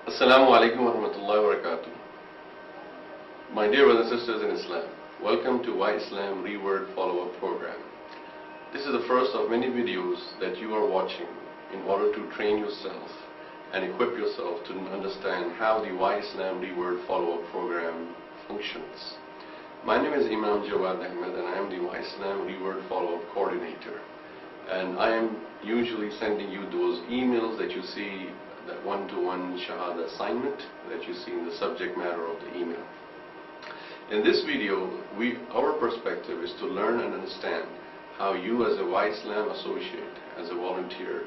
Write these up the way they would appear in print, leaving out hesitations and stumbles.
Assalamu alaikum wa rahmatullahi wa barakatuh. My dear brothers and sisters in Islam, welcome to Why Islam Reword Follow-Up Program. This is the first of many videos that you are watching in order to train yourself and equip yourself to understand how the Why Islam Reword Follow-Up Program functions. My name is Imam Jawad Ahmed and I am the Why Islam Reword Follow-Up Coordinator. And I am usually sending you those emails that you see, that one-to-one Shahada assignment that you see in the subject matter of the email. In this video, our perspective is to learn and understand how you as a Why Islam associate, as a volunteer,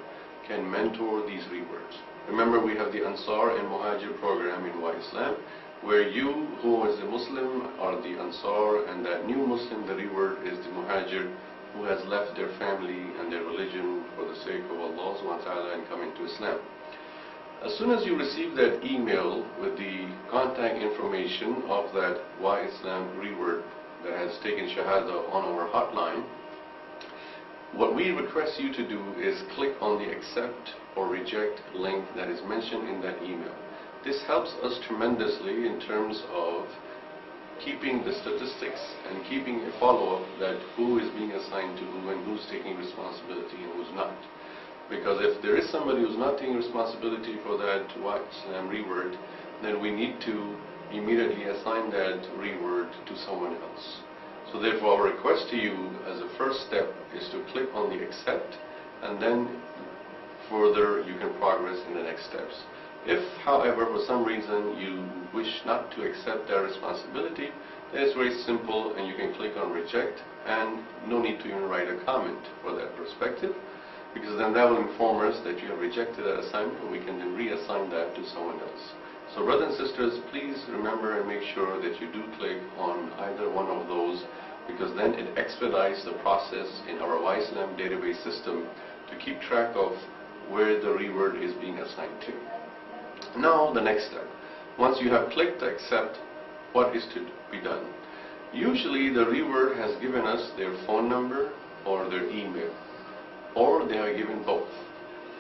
can mentor these rewords. Remember, we have the Ansar and Muhajir program in Why Islam, where you who is a Muslim are the Ansar, and that new Muslim, the reword, is the Muhajir, who has left their family and their religion for the sake of Allah subhanahu wa ta'ala and come into Islam. As soon as you receive that email with the contact information of that Why Islam reword that has taken Shahada on our hotline, what we request you to do is click on the accept or reject link that is mentioned in that email. This helps us tremendously in terms of keeping the statistics and keeping a follow-up that who is being assigned to who and who's taking responsibility and who's not. Because if there is somebody who's not taking responsibility for that Why Islam reword, then we need to immediately assign that reword to someone else. So therefore our request to you as a first step is to click on the accept, and then further you can progress in the next steps. If, however, for some reason you wish not to accept that responsibility, then it's very simple and you can click on reject, and no need to even write a comment for that perspective, because then that will inform us that you have rejected that assignment and we can then reassign that to someone else. So brothers and sisters, please remember and make sure that you do click on either one of those, because then it expedites the process in our Why Islam database system to keep track of where the reword is being assigned to. Now the next step. Once you have clicked accept, what is to be done? Usually the reword has given us their phone number or their email, or they are given both.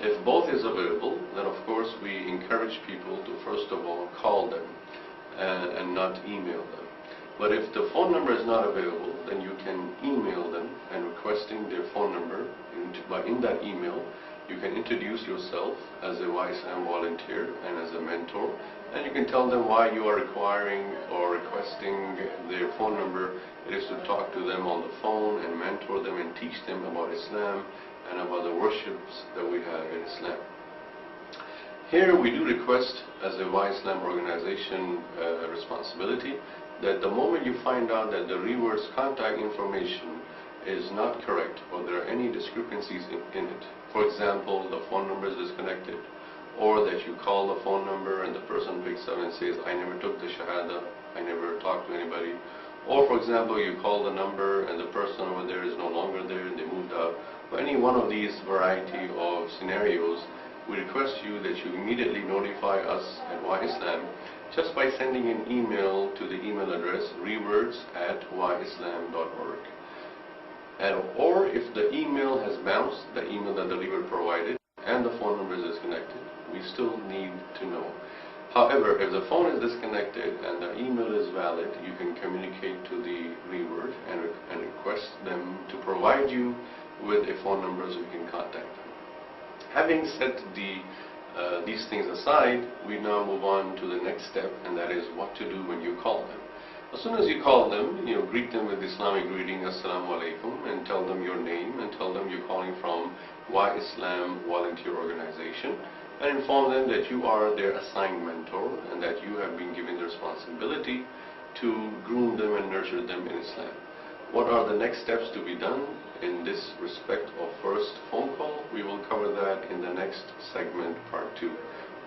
If both is available, then of course we encourage people to first of all call them and not email them. But if the phone number is not available, then you can email them and requesting their phone number. In that email, you can introduce yourself as a Why Islam volunteer and as a mentor, and you can tell them why you are requiring or requesting their phone number. It is to talk to them on the phone and mentor them and teach them about Islam and about the worships that we have in Islam. Here we do request as a Why Islam organization responsibility that the moment you find out that the reword's contact information is not correct or there are any discrepancies in it, for example, the phone number is disconnected, or that you call the phone number and the person picks up and says, I never took the Shahada, I never talked to anybody, or for example you call the number and the person over there is no longer there and they moved out. For any one of these variety of scenarios, we request you that you immediately notify us at Why Islam just by sending an email to the email address rewords@whyislam.org. Or if the email has bounced, the email that the reword provided, and the phone number is disconnected, we still need to know. However, if the phone is disconnected and the email is valid, you can communicate to the reword and request them to provide you with a phone number so you can contact them. Having set these things aside, we now move on to the next step, and that is what to do when you call them. As soon as you call them, greet them with the Islamic greeting, Assalamu alaikum, and tell them your name and tell them you're calling from Why Islam Volunteer Organization, and inform them that you are their assigned mentor and that you have been given the responsibility to groom them and nurture them in Islam. What are the next steps to be done in this respect of first phone call? We will cover that in the next segment, part 2.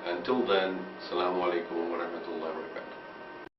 Until then, Assalamu alaikum wa rahmatullahi wa barakatuh.